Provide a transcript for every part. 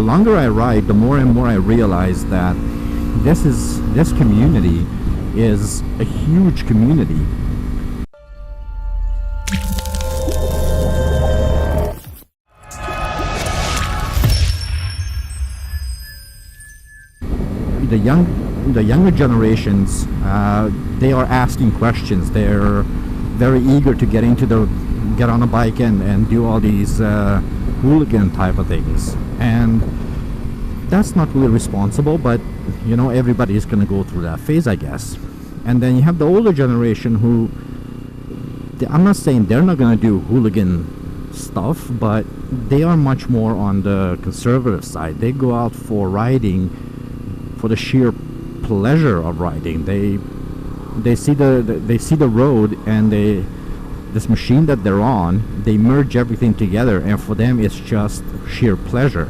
the longer I ride, the more and more I realize that this community is a huge community. The younger generations, they are asking questions. They're very eager to get on a bike and do all these hooligan type of things, and that's not really responsible, but you know, everybody is going to go through that phase, I guess. And then you have the older generation who, I'm not saying they're not going to do hooligan stuff, but they are much more on the conservative side. They go out for riding for the sheer pleasure of riding. They see the road, and this machine that they're on, they merge everything together, and for them it's just sheer pleasure.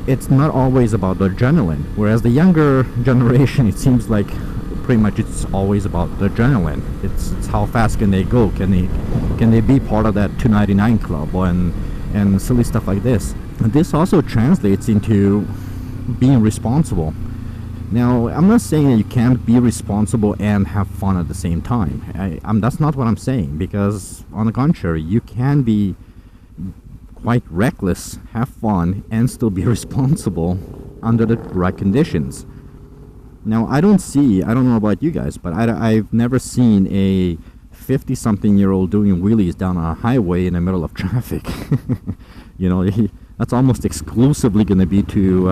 It's not always about the adrenaline, whereas the younger generation, it seems like pretty much it's always about the adrenaline. It's how fast can they go, can they be part of that 299 club, and silly stuff like this. And this also translates into being responsible. Now, I'm not saying that you can't be responsible and have fun at the same time. That's not what I'm saying, because on the contrary, you can be quite reckless, have fun, and still be responsible under the right conditions. Now, I don't know about you guys, but I've never seen a 50-something-year-old doing wheelies down a highway in the middle of traffic. You know, that's almost exclusively going to be to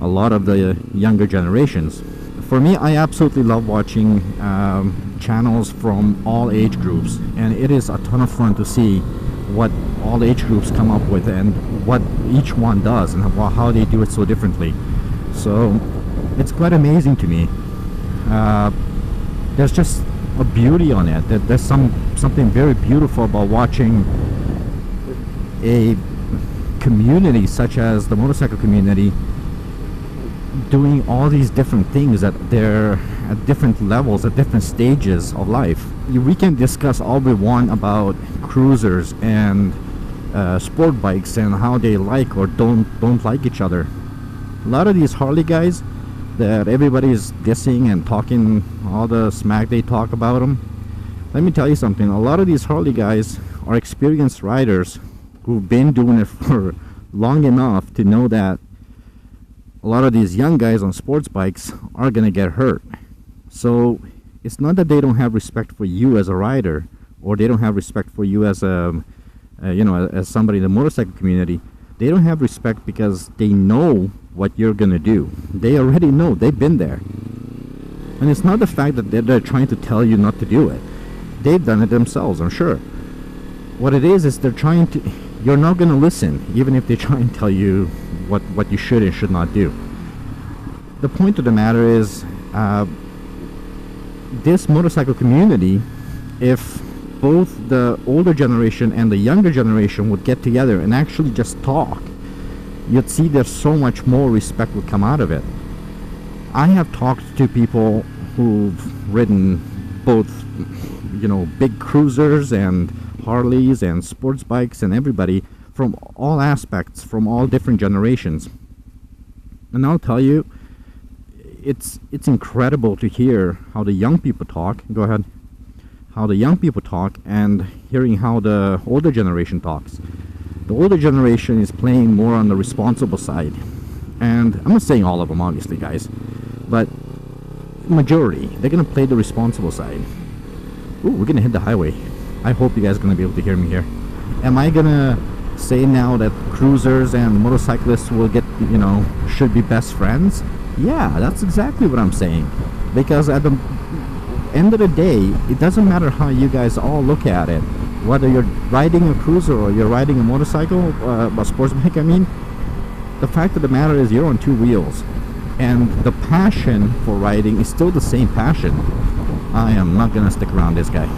a lot of the younger generations. For me, I absolutely love watching channels from all age groups, and it is a ton of fun to see what all age groups come up with and what each one does and how they do it so differently. So it's quite amazing to me. There's just a beauty on it. There's something very beautiful about watching a community such as the motorcycle community doing all these different things at different levels, at different stages of life. We can discuss all we want about cruisers and sport bikes and how they like or don't like each other. A lot of these Harley guys that everybody is dissing and talking all the smack they talk about them, let me tell you something. A lot of these Harley guys are experienced riders who've been doing it for long enough to know that a lot of these young guys on sports bikes are gonna get hurt. So it's not that they don't have respect for you as a rider, or they don't have respect for you as as somebody in the motorcycle community. They don't have respect because they know what you're gonna do. They already know. They've been there. And it's not the fact that they're trying to tell you not to do it. They've done it themselves, I'm sure. What it is they're trying to... You're not gonna listen, even if they try and tell you what you should and should not do. The point of the matter is, this motorcycle community, if both the older generation and the younger generation would get together and actually just talk, you'd see there's so much more respect would come out of it. I have talked to people who've ridden both, big cruisers and Harleys and sports bikes and everybody from all aspects, from all different generations. And I'll tell you, it's incredible to hear how the young people talk. Go ahead. How the young people talk and hearing how the older generation talks. The older generation is playing more on the responsible side. And I'm not saying all of them, obviously, guys, but majority, they're going to play the responsible side. Ooh, we're going to hit the highway. I hope you guys are going to be able to hear me here. Am I going to say now that cruisers and motorcyclists will get, should be best friends? Yeah, that's exactly what I'm saying. Because at the end of the day, it doesn't matter how you guys all look at it. Whether you're riding a cruiser or you're riding a motorcycle, a sports bike, the fact of the matter is you're on two wheels. And the passion for riding is still the same passion. I am not going to stick around this guy.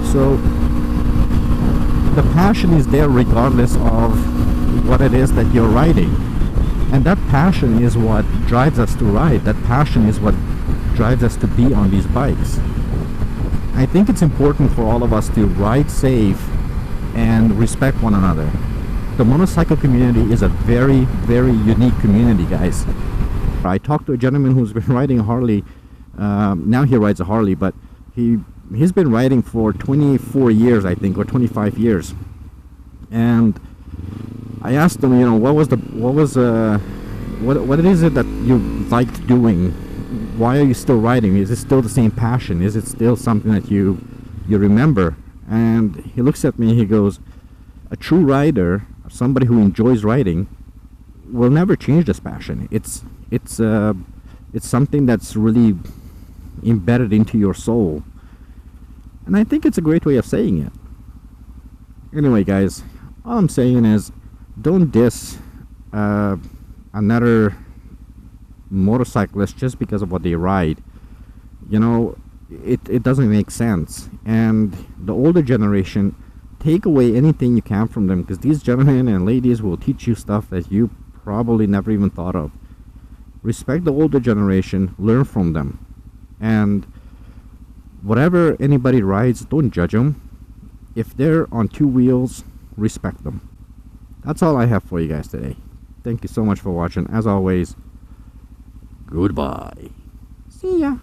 So the passion is there regardless of what it is that you're riding, and that passion is what drives us to ride. That passion is what drives us to be on these bikes. I think it's important for all of us to ride safe and respect one another. The motorcycle community is a very, very unique community, guys. I talked to a gentleman who's been riding a Harley. Now he rides a Harley, but he's been riding for 24 years, I think, or 25 years. And I asked him, you know, what it is it that you liked doing? Why are you still riding? Is it still the same passion? Is it still something that you remember? And he looks at me, he goes, a true rider, somebody who enjoys riding, will never change this passion. It's something that's really embedded into your soul. And I think it's a great way of saying it. Anyway, guys, all I'm saying is, don't diss another motorcyclist just because of what they ride. You know, it doesn't make sense. And the older generation, take away anything you can from them, because these gentlemen and ladies will teach you stuff that you probably never even thought of. Respect the older generation, learn from them, and whatever anybody rides, don't judge them. If they're on two wheels, respect them. That's all I have for you guys today. Thank you so much for watching. As always, goodbye. See ya.